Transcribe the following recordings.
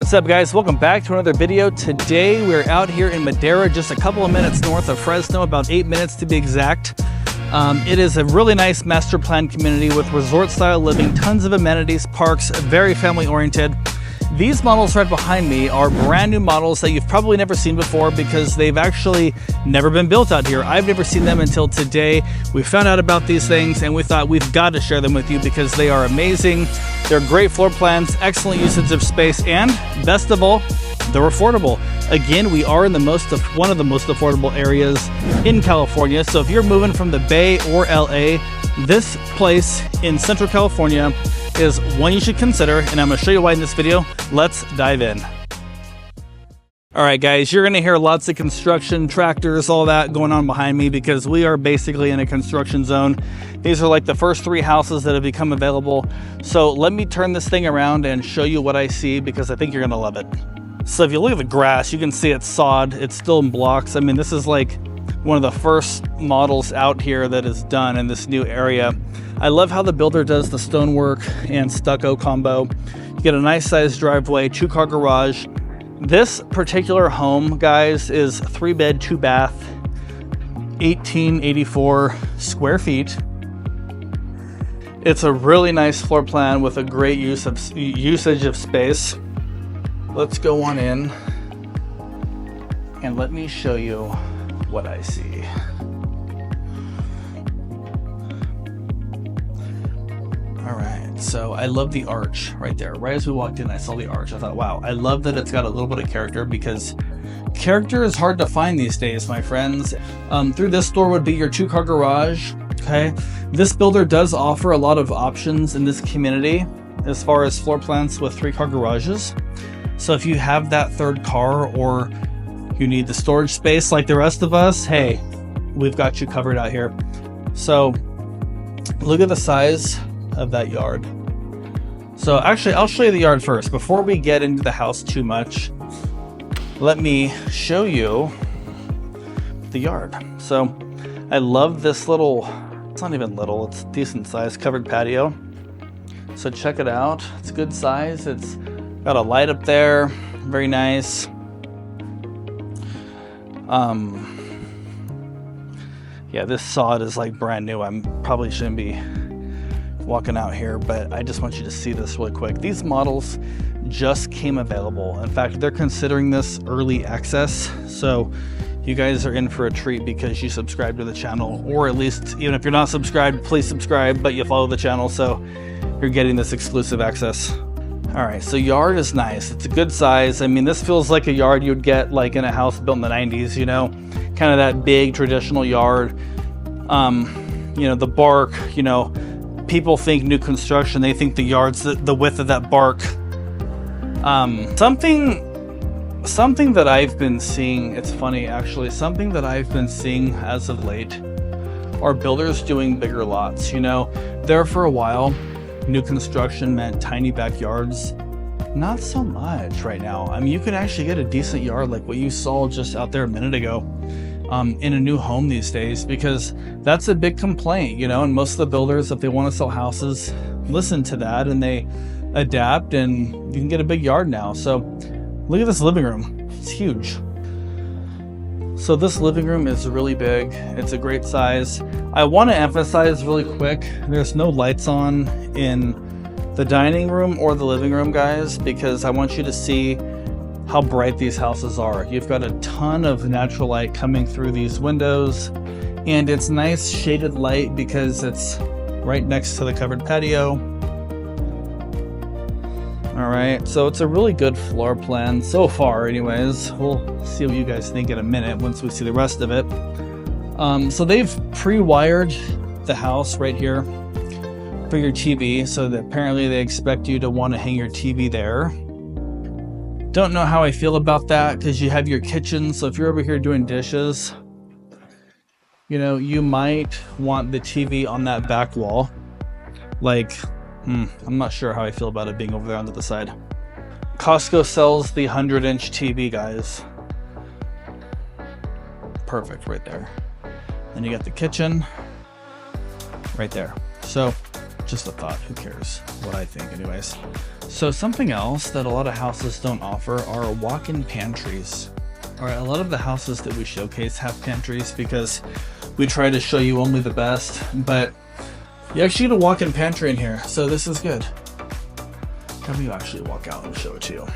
What's up, guys? Welcome back to another video. Today we're out here in Madera, just a couple of minutes north of Fresno, about 8 minutes to be exact. It is a really nice master plan community with resort style living, tons of amenities, parks, very family oriented. These models right behind me are brand new models that you've probably never seen before because they've actually never been built out here. I've never seen them until today. We found out about these things and we thought we've got to share them with you because they are amazing. They're great floor plans, excellent usage of space, and best of all, they're affordable. Again, we are in one of the most affordable areas in California. So if you're moving from the Bay or LA, this place in Central California is one you should consider, and I'm going to show you why in this video. Let's dive in. All right, guys, you're going to hear lots of construction, tractors, all that going on behind me because we are basically in a construction zone. These are like the first 3 houses that have become available. So let me turn this thing around and show you what I see because I think you're going to love it. So if you look at the grass, you can see it's sod. It's still in blocks. I mean, this is like one of the first models out here that is done in this new area. I love how the builder does the stonework and stucco combo. You get a nice sized driveway, 2-car garage. This particular home, guys, is 3-bed, 2-bath, 1884 square feet. It's a really nice floor plan with a great usage of space. Let's go on in and let me show you what I see. All right, so I love the arch right there. Right as we walked in, I saw the arch. I thought, wow, I love that it's got a little bit of character because character is hard to find these days, my friends. Through this door would be your 2-car garage, okay? This builder does offer a lot of options in this community as far as floor plans with 3-car garages. So if you have that 3rd car or you need the storage space like the rest of us, hey, we've got you covered out here. So look at the size of that yard. So actually, I'll show you the yard first. Before we get into the house too much, let me show you the yard. So I love this little, it's not even little, it's decent size covered patio. So check it out. It's good size. It's got a light up there. Very nice. Yeah, this sod is like brand new. I probably shouldn't be walking out here, but I just want you to see this really quick. These models just came available. In fact, they're considering this early access. So you guys are in for a treat because you subscribe to the channel, or at least even if you're not subscribed, please subscribe, but you follow the channel. So you're getting this exclusive access. All right, so yard is nice. It's a good size. I mean, this feels like a yard you'd get like in a house built in the 90s, you know, kind of that big traditional yard. You know, the bark, you know, people think new construction, they think the yard's the width of that bark. Something that I've been seeing, it's funny actually, something that I've been seeing as of late are builders doing bigger lots. You know, there for a while, new construction meant tiny backyards. Not so much right now. I mean, you can actually get a decent yard like what you saw just out there a minute ago in a new home these days, because that's a big complaint, you know, and most of the builders, if they want to sell houses, listen to that and they adapt and you can get a big yard now. So look at this living room. It's huge. So this living room is really big. It's a great size. I want to emphasize really quick, there's no lights on in the dining room or the living room, guys, because I want you to see how bright these houses are. You've got a ton of natural light coming through these windows, and it's nice shaded light because it's right next to the covered patio. All right, so it's a really good floor plan so far anyways. We'll see what you guys think in a minute once we see the rest of it. So they've pre-wired the house right here for your TV, so that apparently they expect you to want to hang your TV there. Don't know how I feel about that because you have your kitchen, so if you're over here doing dishes, you know, you might want the TV on that back wall. Like, I'm not sure how I feel about it being over there on the side. Costco sells the 100-inch TV, guys. Perfect right there. Then you got the kitchen right there. So just a thought. Who cares what I think anyways. So something else that a lot of houses don't offer are walk-in pantries. All right, a lot of the houses that we showcase have pantries because we try to show you only the best, but you actually get a walk-in pantry in here, so this is good. Have you actually walk out and show it to you?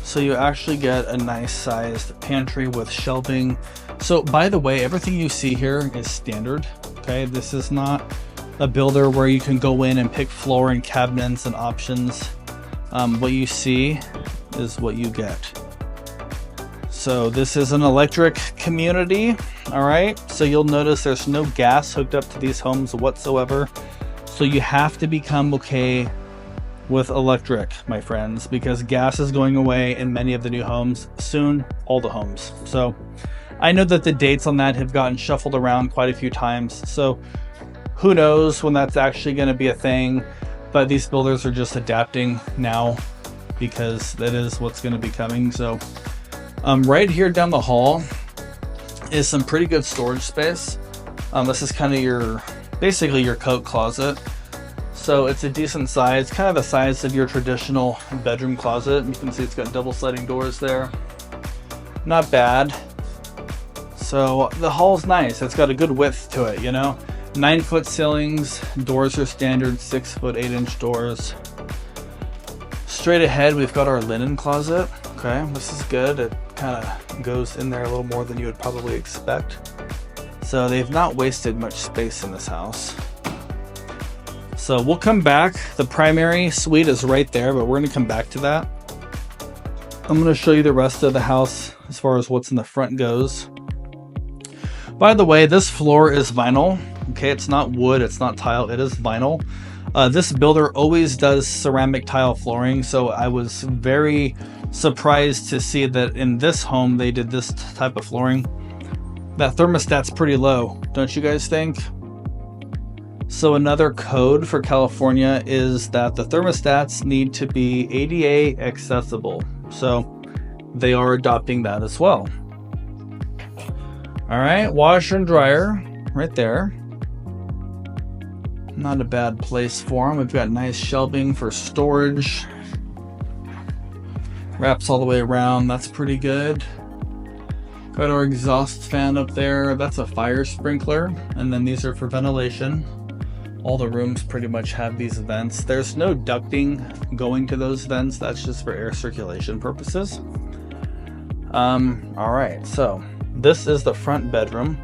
So you actually get a nice sized pantry with shelving. So by the way, everything you see here is standard. Okay, this is not a builder where you can go in and pick floor and cabinets and options. What you see is what you get. So this is an electric community. All right, so you'll notice there's no gas hooked up to these homes whatsoever. So you have to become okay with electric, my friends, because gas is going away in many of the new homes, soon all the homes. So I know that the dates on that have gotten shuffled around quite a few times, so who knows when that's actually going to be a thing, but these builders are just adapting now because that is what's going to be coming. So right here down the hall is some pretty good storage space. This is kind of basically your coat closet. So it's a decent size, kind of the size of your traditional bedroom closet. You can see it's got double sliding doors there. Not bad. So the hall's nice. It's got a good width to it, you know. 9-foot ceilings, doors are standard 6-foot 8-inch doors. Straight ahead, we've got our linen closet. Okay, this is good. It kind of goes in there a little more than you would probably expect. So they've not wasted much space in this house. So we'll come back. The primary suite is right there, but we're going to come back to that. I'm going to show you the rest of the house as far as what's in the front goes. By the way, this floor is vinyl. Okay, it's not wood, it's not tile, it is vinyl. This builder always does ceramic tile flooring, so I was very surprised to see that in this home they did this type of flooring. That thermostat's pretty low, don't you guys think? So another code for California is that the thermostats need to be ADA accessible. So they are adopting that as well. All right, washer and dryer right there. Not a bad place for them. We've got nice shelving for storage. Wraps all the way around. That's pretty good. Got our exhaust fan up there. That's a fire sprinkler. And then these are for ventilation. All the rooms pretty much have these vents. There's no ducting going to those vents. That's just for air circulation purposes. All right, so this is the front bedroom.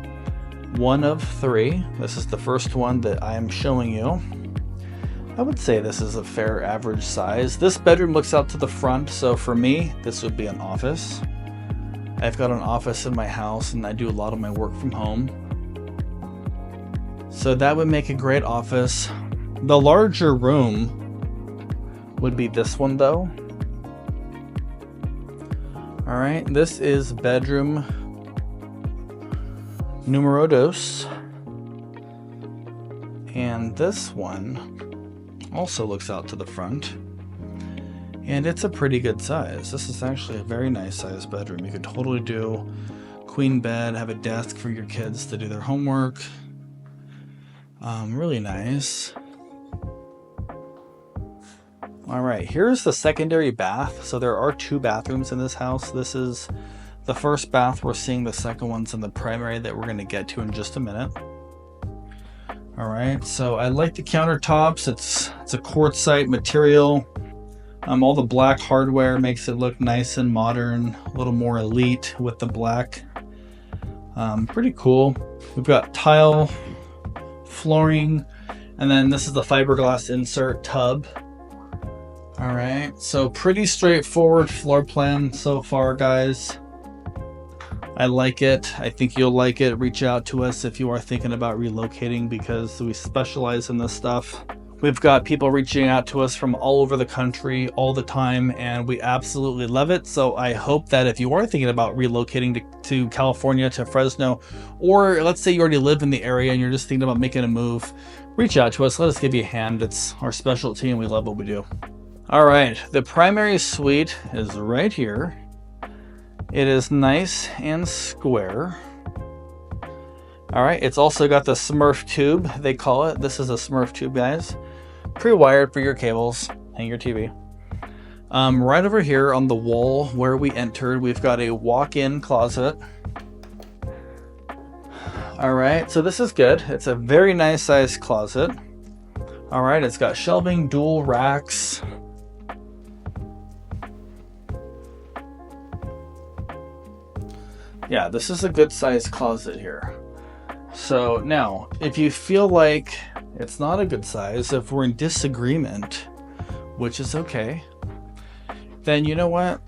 One of 3. This is the first one that I am showing you. I would say this is a fair average size. This bedroom looks out to the front, so for me, this would be an office. I've got an office in my house and I do a lot of my work from home. So that would make a great office. The larger room would be this one though. All right, this is bedroom numero dos. And this one also looks out to the front. And it's a pretty good size. This is actually a very nice sized bedroom. You could totally do queen bed, have a desk for your kids to do their homework. Really nice. All right, here's the secondary bath. So there are 2 bathrooms in this house. This is the first bath. We're seeing the second one's in the primary that we're going to get to in just a minute. All right, so I like the countertops. It's a quartzite material. All the black hardware makes it look nice and modern, a little more elite with the black. Pretty cool. We've got tile flooring, and then this is the fiberglass insert tub. All right, so pretty straightforward floor plan so far, guys. I like it. I think you'll like it. Reach out to us if you are thinking about relocating, because we specialize in this stuff. We've got people reaching out to us from all over the country all the time, and we absolutely love it. So I hope that if you are thinking about relocating to California, to Fresno, or let's say you already live in the area and you're just thinking about making a move, reach out to us. Let us give you a hand. It's our specialty and we love what we do. All right, the primary suite is right here. It is nice and square. All right, it's also got the Smurf tube, they call it. This is a Smurf tube, guys. Pre-wired for your cables and your TV. Right over here on the wall where we entered, we've got a walk-in closet. All right, so this is good. It's a very nice sized closet. All right, it's got shelving, dual racks. Yeah, this is a good sized closet here. So now, if you feel like it's not a good size, if we're in disagreement, which is okay, then you know what?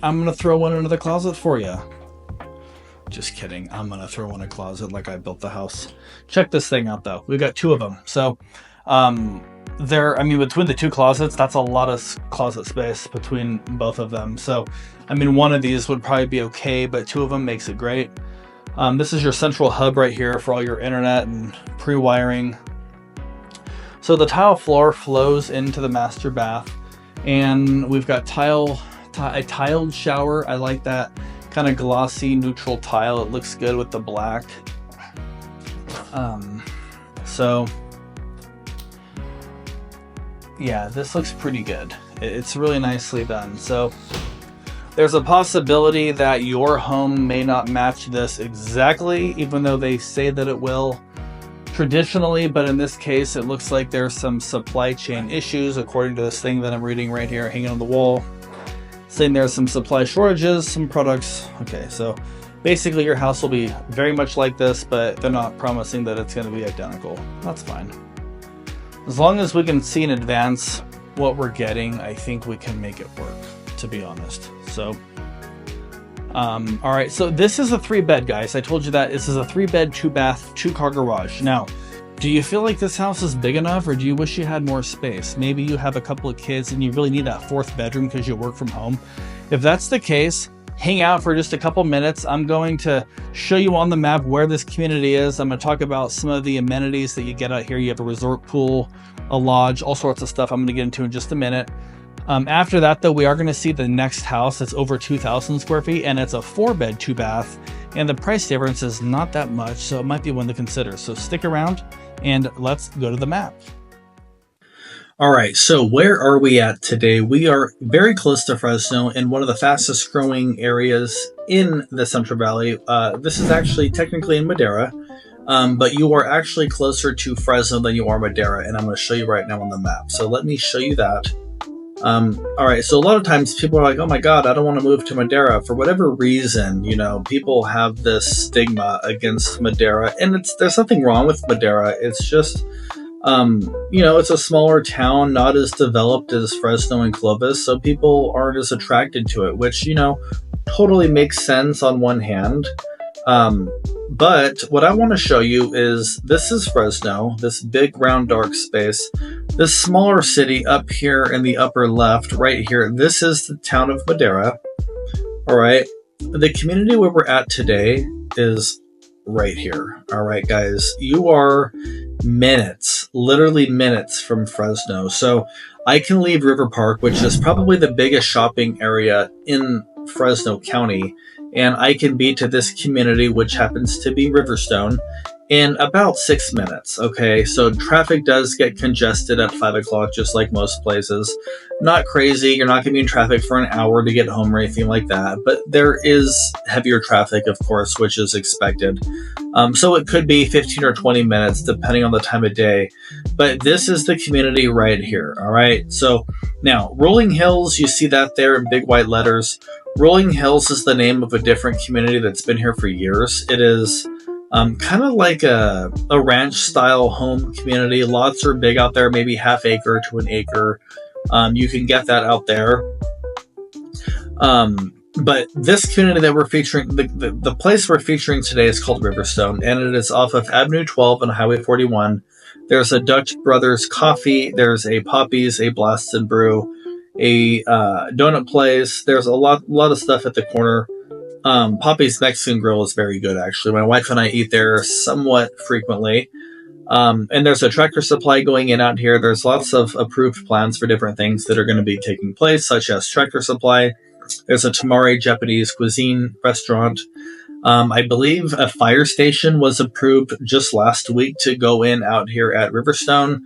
I'm going to throw one into the closet for you. Just kidding. I'm going to throw one in a closet like I built the house. Check this thing out, though. We've got two of them. So, between the two closets, that's a lot of closet space between both of them. So, one of these would probably be okay, but two of them makes it great. This is your central hub right here for all your internet and pre-wiring. So the tile floor flows into the master bath, and we've got a tiled shower. I like that kind of glossy neutral tile. It looks good with the black. So yeah, this looks pretty good. It's really nicely done. So there's a possibility that your home may not match this exactly, even though they say that it will traditionally, but in this case, it looks like there's some supply chain issues, according to this thing that I'm reading right here, hanging on the wall, saying there's some supply shortages, some products. Okay, so basically your house will be very much like this, but they're not promising that it's going to be identical. That's fine. As long as we can see in advance what we're getting, I think we can make it work, to be honest. So all right, so this is a 3-bed, guys. I told you that this is a 3-bed, 2-bath, 2-car garage. Now, do you feel like this house is big enough, or do you wish you had more space? Maybe you have a couple of kids and you really need that 4th bedroom because you work from home. If that's the case, hang out for just a couple minutes. I'm going to show you on the map where this community is. I'm going to talk about some of the amenities that you get out here. You have a resort pool, a lodge, all sorts of stuff I'm going to get into in just a minute. After that, though, we are going to see the next house that's over 2,000 square feet, and it's a 4-bed, 2-bath, and the price difference is not that much, so it might be one to consider. So stick around, and let's go to the map. All right, so where are we at today? We are very close to Fresno in one of the fastest growing areas in the Central Valley. This is actually technically in Madera, but you are actually closer to Fresno than you are Madera, and I'm going to show you right now on the map. So let me show you that. All right, so a lot of times people are like, oh my God, I don't want to move to Madera. For whatever reason, people have this stigma against Madera, and there's nothing wrong with Madera. It's just, it's a smaller town, not as developed as Fresno and Clovis, so people aren't as attracted to it, which, totally makes sense on one hand. But what I want to show you is this is Fresno, this big round dark space. This smaller city up here in the upper left, right here, this is the town of Madera. All right. The community where we're at today is right here. All right, guys, you are minutes, literally minutes from Fresno. So I can leave River Park, which is probably the biggest shopping area in Fresno County, and I can be to this community, which happens to be Riverstone, in about 6 minutes. Okay, so traffic does get congested at 5 o'clock, just like most places. Not crazy. You're not going to be in traffic for an hour to get home or anything like that, but there is heavier traffic, of course, which is expected. So it could be 15 or 20 minutes, depending on the time of day. But this is the community right here. All right, so now Rolling Hills, you see that there in big white letters. Rolling Hills is the name of a different community that's been here for years. It is kind of like a ranch style home community. Lots are big out there, maybe half acre to an acre. You can get that out there. But this community that we're featuring, the place we're featuring today is called Riverstone, and it is off of Avenue 12 and Highway 41. There's a Dutch Brothers Coffee. There's a Poppy's, a Blast and Brew, a donut place. There's a lot of stuff at the corner. Poppy's Mexican Grill is very good, actually. My wife and I eat there somewhat frequently. And there's a Tractor Supply going in out here. There's lots of approved plans for different things that are going to be taking place, such as Tractor Supply. There's a Tamari Japanese cuisine restaurant. I believe a fire station was approved just last week to go in out here at Riverstone.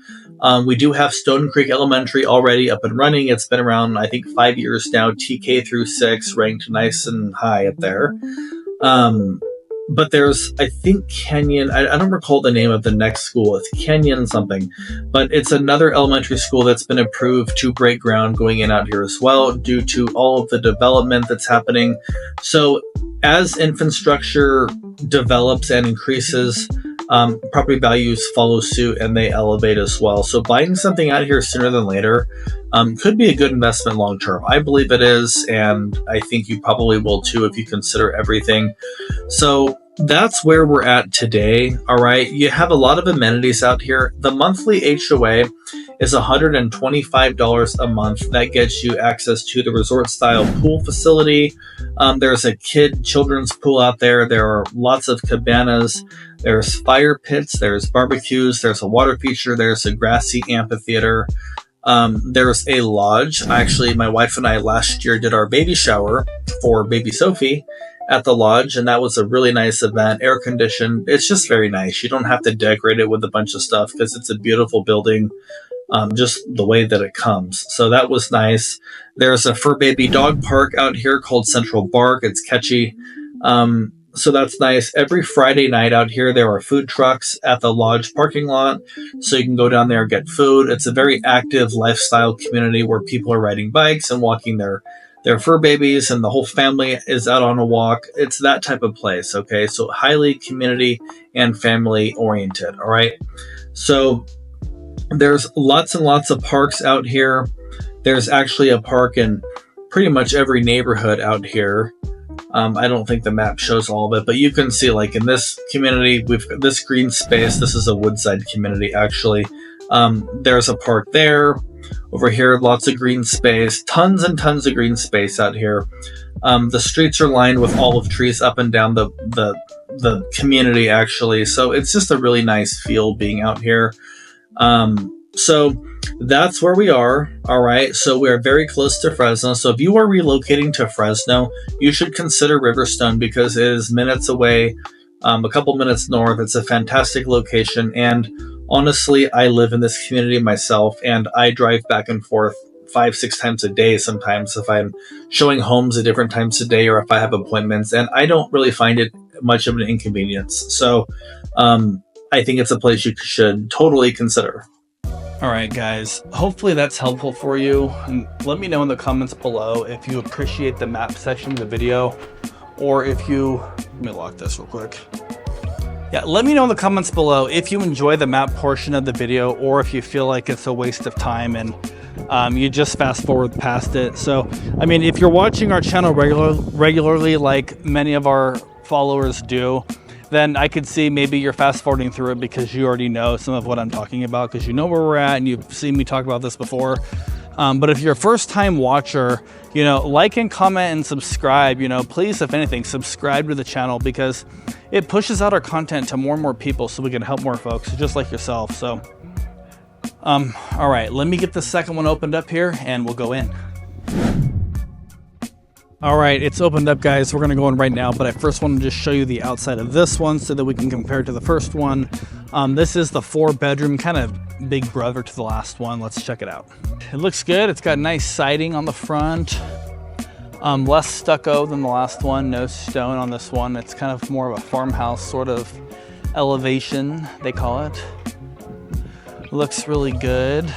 We do have Stone Creek Elementary already up and running. It's been around, I think, 5 years now. TK through 6, ranked nice and high up there. But there's, I think, Kenyon. I don't recall the name of the next school. It's Kenyon something. But it's another elementary school that's been approved to break ground going in out here as well due to all of the development that's happening. So as infrastructure develops and increases, property values follow suit and they elevate as well. So buying something out here sooner than later could be a good investment long term. I believe it is, and I think you probably will too if you consider everything. So that's where we're at today. All right. You have a lot of amenities out here. The monthly HOA is $125 a month. That gets you access to the resort style pool facility. There's a children's pool out there. There are lots of cabanas. There's fire pits. There's barbecues. There's a water feature. There's a grassy amphitheater. There's a lodge. Actually, my wife and I last year did our baby shower for baby Sophie at the lodge, and that was a really nice event, air conditioned. It's just very nice. You don't have to decorate it with a bunch of stuff because it's a beautiful building, just the way that it comes. So that was nice. There's a fur baby dog park out here called Central Bark. It's catchy. So that's nice. Every Friday night out here, there are food trucks at the lodge parking lot. So you can go down there and get food. It's a very active lifestyle community where people are riding bikes and walking their fur babies, and the whole family is out on a walk. It's that type of place. Okay. So highly community and family oriented. All right. So there's lots and lots of parks out here. There's actually a park in pretty much every neighborhood out here. I don't think the map shows all of it, but you can see, like, in this community, we've got this green space. This is a woodside community, actually. There's a park there. Over here, lots of green space, tons and tons of green space out here. The streets are lined with olive trees up and down the community, actually. So it's just a really nice feel being out here. So that's where we are. All right. So we're very close to Fresno. So if you are relocating to Fresno, you should consider Riverstone because it is minutes away, a couple minutes north. It's a fantastic location. And honestly, I live in this community myself, and I drive back and forth 5-6 times a day sometimes if I'm showing homes at different times a day or if I have appointments, and I don't really find it much of an inconvenience. So I think it's a place you should totally consider. All right, guys, hopefully that's helpful for you. And let me know in the comments below if you appreciate the map section of the video, or if you, let me lock this real quick. Yeah, let me know in the comments below if you enjoy the map portion of the video, or if you feel like it's a waste of time and you just fast forward past it. So, I mean, if you're watching our channel regularly, like many of our followers do, then I could see maybe you're fast forwarding through it because you already know some of what I'm talking about, because you know where we're at and you've seen me talk about this before. But if you're a first time watcher, you know, like and comment and subscribe, you know, please, if anything, subscribe to the channel because it pushes out our content to more and more people so we can help more folks just like yourself. So, all right, let me get the second one opened up here and we'll go in. All right, it's opened up, guys. We're gonna go in right now, but I first want to just show you the outside of this one so that we can compare it to the first one. This is the 4-bedroom, kind of big brother to the last one. Let's check it out. It looks good. It's got nice siding on the front. Less stucco than the last one, no stone on this one. It's kind of more of a farmhouse sort of elevation, they call it. Looks really good.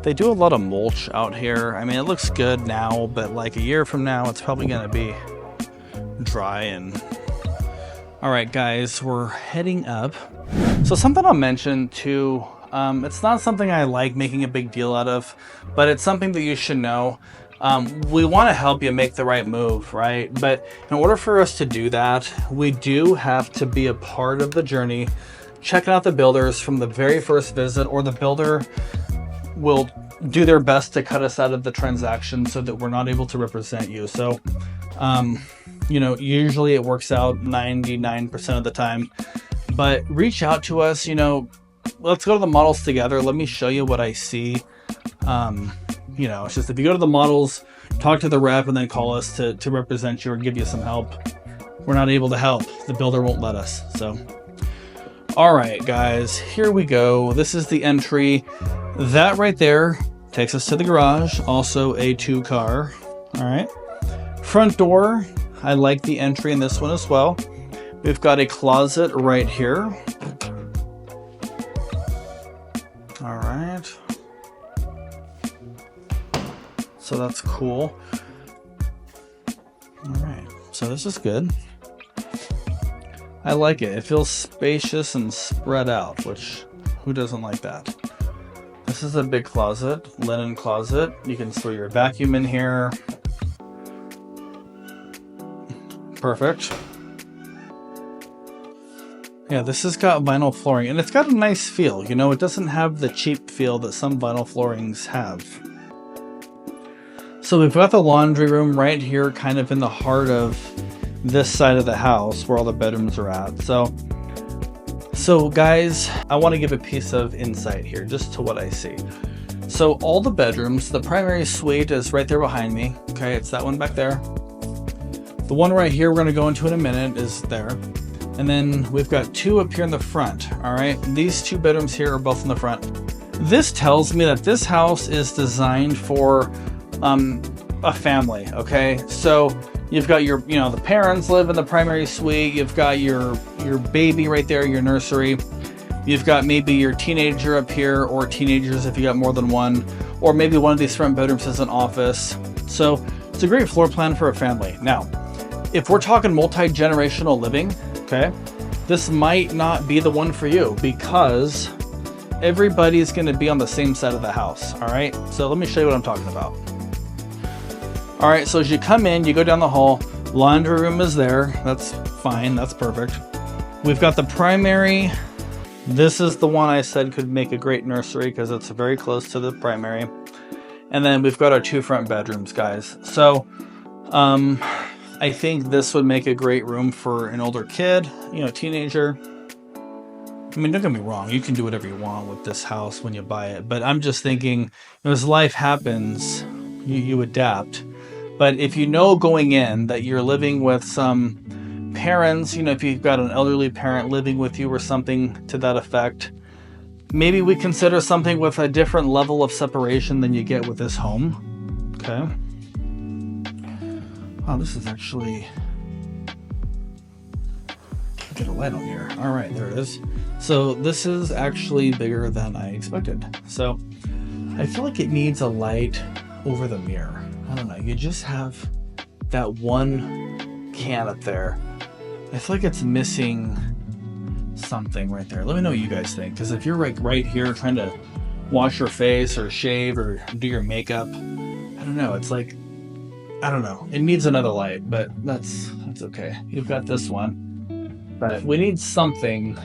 They do a lot of mulch out here. I mean, it looks good now, but like a year from now, it's probably gonna be dry and... All right, guys, we're heading up. So something I'll mention too, it's not something I like making a big deal out of, but it's something that you should know. We want to help you make the right move, right? But in order for us to do that, we do have to be a part of the journey, checking out the builders from the very first visit, or the builder will do their best to cut us out of the transaction so that we're not able to represent you. So, you know, usually it works out 99% of the time, but reach out to us, you know, let's go to the models together. Let me show you what I see. you know, it's just if you go to the models, talk to the rep, and then call us to represent you or give you some help, we're not able to help. The builder won't let us. So, all right, guys, here we go. This is the entry. That right there takes us to the garage, also a 2-car. All right. Front door, I like the entry in this one as well. We've got a closet right here. All right. So that's cool. All right. So this is good. I like it. It feels spacious and spread out, which who doesn't like that? This is a big closet, linen closet. You can store your vacuum in here. Perfect. Yeah, this has got vinyl flooring, and it's got a nice feel. You know, it doesn't have the cheap feel that some vinyl floorings have. So we've got the laundry room right here, kind of in the heart of this side of the house where all the bedrooms are at. So guys, I want to give a piece of insight here just to what I see. So all the bedrooms, the primary suite is right there behind me. Okay, it's that one back there. The one right here we're going to go into in a minute is there. And then we've got 2 up here in the front. All right, these 2 bedrooms here are both in the front. This tells me that this house is designed for a family. Okay, so you've got your, you know, the parents live in the primary suite. You've got your baby right there, your nursery. You've got maybe your teenager up here, or teenagers if you got more than one, or maybe one of these front bedrooms is an office. So it's a great floor plan for a family. Now, if we're talking multi-generational living, okay, this might not be the one for you because everybody's going to be on the same side of the house. All right, so let me show you what I'm talking about. All right, so as you come in, you go down the hall, laundry room is there. That's fine, that's perfect. We've got the primary. This is the one I said could make a great nursery because it's very close to the primary. And then we've got our 2 front bedrooms, guys. So I think this would make a great room for an older kid, you know, teenager. I mean, don't get me wrong, you can do whatever you want with this house when you buy it, but I'm just thinking, as life happens, you adapt. But if you know going in that you're living with some parents, you know, if you've got an elderly parent living with you or something to that effect, maybe we consider something with a different level of separation than you get with this home. Okay. Oh, this is actually... Get a light on here. All right, there it is. So this is actually bigger than I expected. So I feel like it needs a light over the mirror. I don't know. You just have that one can up there. I feel like it's missing something right there. Let me know what you guys think, because if you're like right here trying to wash your face or shave or do your makeup, I don't know. It's like, I don't know. It needs another light, but that's okay. You've got this one. But we need something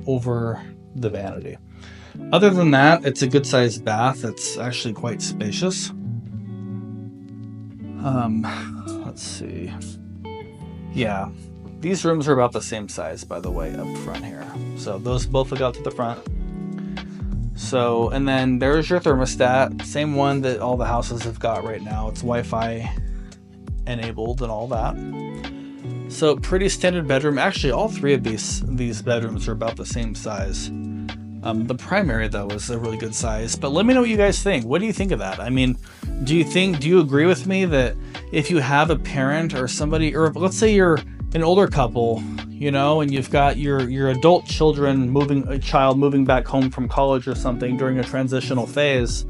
over the vanity. Other than that, it's a good sized bath. It's actually quite spacious. Let's see. Yeah, these rooms are about the same size, by the way, up front here. So those both look out to the front. So, and then there's your thermostat. Same one that all the houses have got right now. It's Wi-Fi enabled and all that. So pretty standard bedroom. Actually, all 3 of these bedrooms are about the same size. The primary, though, is a really good size. But let me know what you guys think. What do you think of that? I mean, do you agree with me that if you have a parent or somebody, or let's say you're an older couple, you know, and you've got your adult children a child moving back home from college or something during a transitional phase,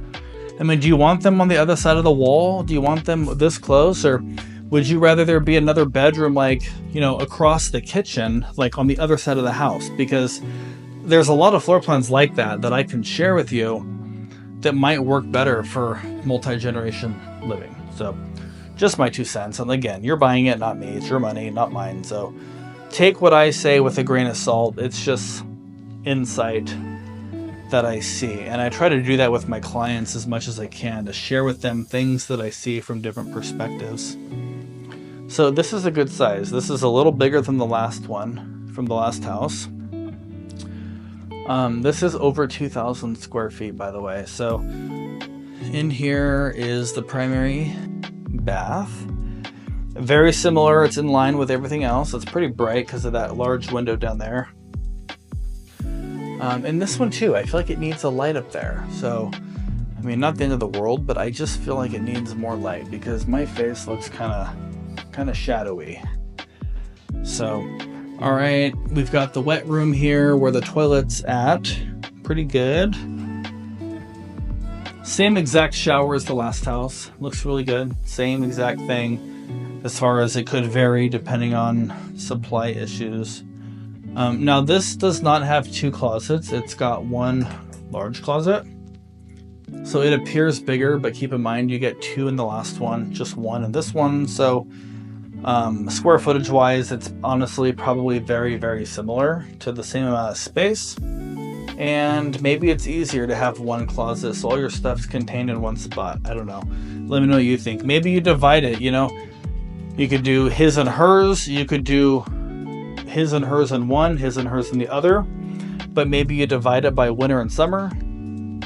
I mean, do you want them on the other side of the wall? Do you want them this close? Or would you rather there be another bedroom, like, you know, across the kitchen, like on the other side of the house? Because there's a lot of floor plans like that I can share with you that might work better for multi-generation living. So just my 2 cents. And again, you're buying it, not me. It's your money, not mine. So take what I say with a grain of salt. It's just insight that I see. And I try to do that with my clients as much as I can, to share with them things that I see from different perspectives. So this is a good size. This is a little bigger than the last one from the last house. This is over 2,000 square feet, by the way. So In here is the primary bath. Very similar, it's in line with everything else. It's pretty bright because of that large window down there. And this one too, I feel like it needs a light up there. So, I mean, not the end of the world, but I just feel like it needs more light because my face looks kind of shadowy. So, all right, we've got the wet room here where the toilet's at. Pretty good. Same exact shower as the last house. Looks really good. Same exact thing as far as it could vary depending on supply issues. Now this does not have two closets. It's got one large closet. So it appears bigger, but keep in mind you get two in the last one, just one in this one. So square footage wise, it's honestly probably very, very similar to the same amount of space. And maybe it's easier to have one closet so all your stuff's contained in one spot. I don't know. Let me know what you think. Maybe you divide it, you know. You could do his and hers. You could do his and hers in one, his and hers in the other. But maybe you divide it by winter and summer.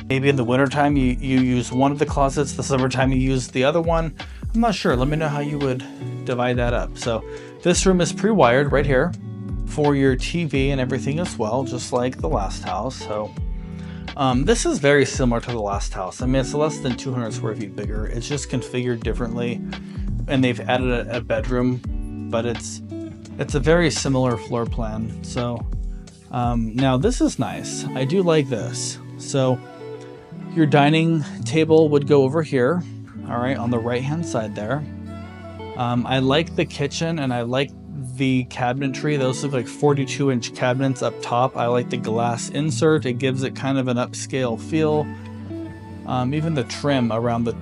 Maybe in the wintertime you use one of the closets. The summertime you use the other one. I'm not sure. Let me know how you would divide that up. So this room is pre-wired right here for your TV and everything as well, just like the last house. So this is very similar to the last house. I mean, it's less than 200 square feet bigger. It's just configured differently, and they've added a bedroom, but it's a very similar floor plan. So now this is nice. I do like this. So your dining table would go over here, all right, on the right hand side there. I like the kitchen and I like the cabinetry. Those look like 42-inch cabinets up top. I like the glass insert. It gives it kind of an upscale feel. Even the trim around the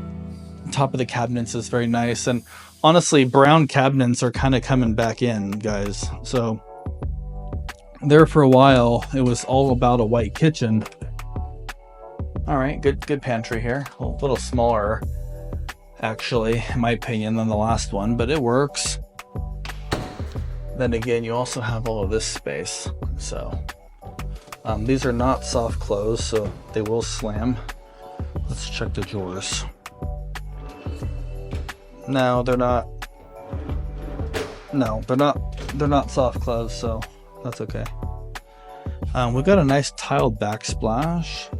top of the cabinets is very nice. And honestly, brown cabinets are kind of coming back in, guys. So there for a while, it was all about a white kitchen. All right, good pantry here. A little smaller, actually, in my opinion, than the last one, but it works. Then again, you also have all of this space. So these are not soft close, so they will slam. Let's check the drawers. No, they're not. No, they're not soft close, so that's okay. We've got a nice tiled backsplash.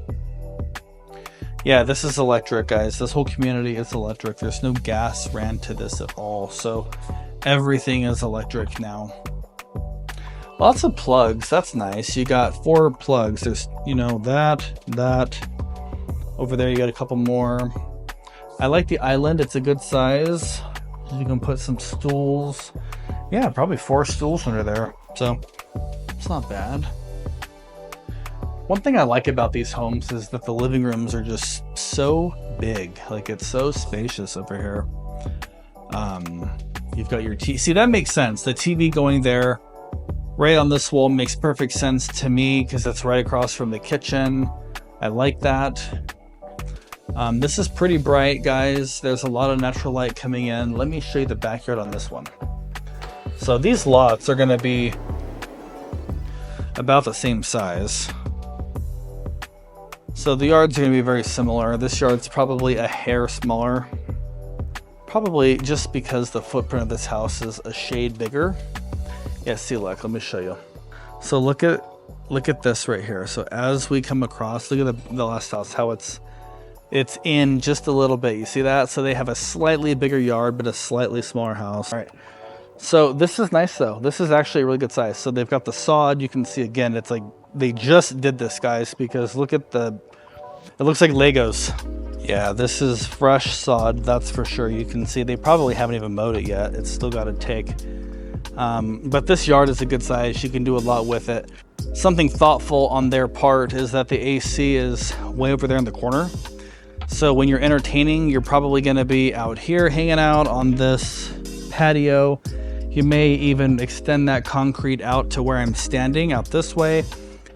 Yeah, this is electric, guys. This whole community is electric. There's no gas ran to this at all, so everything is electric now. Lots of plugs. That's nice. You got 4 plugs. There's, you know, that. Over there, you got a couple more. I like the island. It's a good size. You can put some stools. Yeah, probably 4 stools under there. So it's not bad. One thing I like about these homes is that the living rooms are just so big. Like, it's so spacious over here. You've got your TV. See, that makes sense. The TV going there right on this wall makes perfect sense to me because it's right across from the kitchen. I like that. This is pretty bright, guys. There's a lot of natural light coming in. Let me show you the backyard on this one. So these lots are going to be about the same size. So the yards are going to be very similar. This yard's probably a hair smaller. Probably just because the footprint of this house is a shade bigger. Yeah, see, look, let me show you. So look at this right here. So as we come across, look at the last house, how it's in just a little bit. You see that? So they have a slightly bigger yard, but a slightly smaller house. All right. So this is nice though. This is actually a really good size. So they've got the sod. You can see again, it's like they just did this, guys, because look at it looks like Legos. Yeah, this is fresh sod, that's for sure. You can see they probably haven't even mowed it yet. It's still got to take. But this yard is a good size. You can do a lot with it. Something thoughtful on their part is that the AC is way over there in the corner. So when you're entertaining, you're probably going to be out here hanging out on this patio. You may even extend that concrete out to where I'm standing out this way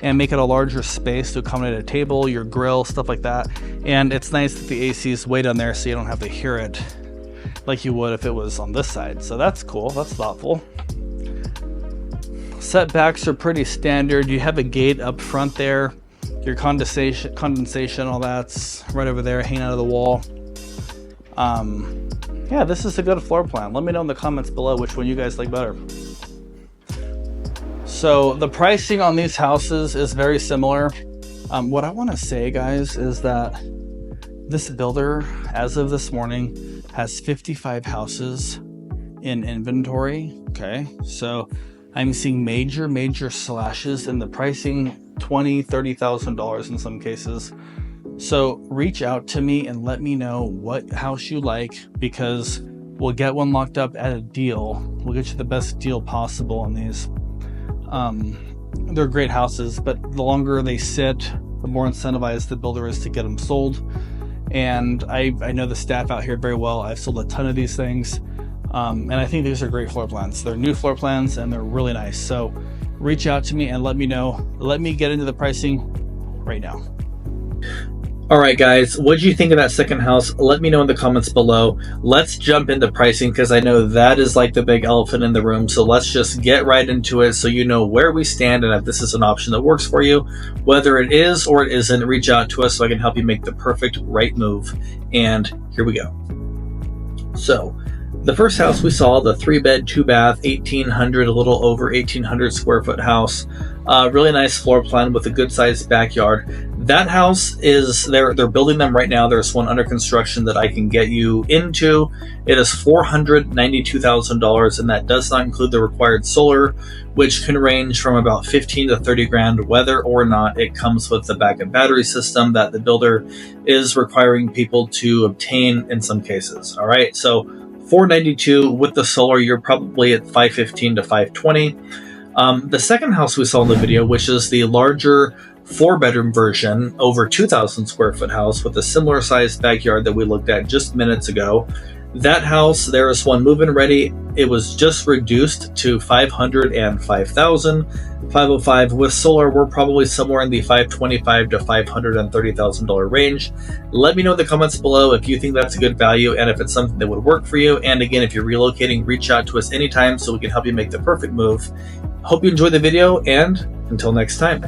and make it a larger space to accommodate a table, your grill, stuff like that. And it's nice that the AC is way down there so you don't have to hear it like you would if it was on this side. So that's cool. That's thoughtful. Setbacks are pretty standard. You have a gate up front there. your condensation, all that's right over there, hanging out of the wall. Yeah, this is a good floor plan. Let me know in the comments below which one you guys like better. So the pricing on these houses is very similar. What I want to say, guys, is that this builder, as of this morning, has 55 houses in inventory. Okay, so I'm seeing major slashes in the pricing, $20,000, $30,000 in some cases. So reach out to me and let me know what house you like, because we'll get one locked up at a deal. We'll get you the best deal possible on these. They're great houses, but the longer they sit, the more incentivized the builder is to get them sold. And I know the staff out here very well. I've sold a ton of these things. And I think these are great floor plans. They're new floor plans and they're really nice. So reach out to me and let me know. Let me get into the pricing right now. All right, guys, what did you think of that second house? Let me know in the comments below. Let's jump into pricing, because I know that is like the big elephant in the room. So let's just get right into it so you know where we stand and if this is an option that works for you. Whether it is or it isn't, reach out to us so I can help you make the perfect right move. And here we go. So the first house we saw, the 3-bed, 2-bath, 1,800, a little over 1,800 square foot house. Really nice floor plan with a good sized backyard. That house is, they're building them right now. There's one under construction that I can get you into. It is $492,000, and that does not include the required solar, which can range from about 15 to 30 grand, whether or not it comes with the backup battery system that the builder is requiring people to obtain in some cases. All right, so $492 with the solar, you're probably at $515 to $520. The second house we saw in the video, which is the larger 4-bedroom version, over 2,000 square foot house with a similar sized backyard that we looked at just minutes ago. That house, there is one move-in ready. It was just reduced to $505,000, $505. With solar, we're probably somewhere in the $525,000 to $530,000 range. Let me know in the comments below if you think that's a good value and if it's something that would work for you. And again, if you're relocating, reach out to us anytime so we can help you make the perfect move. Hope you enjoyed the video, and until next time.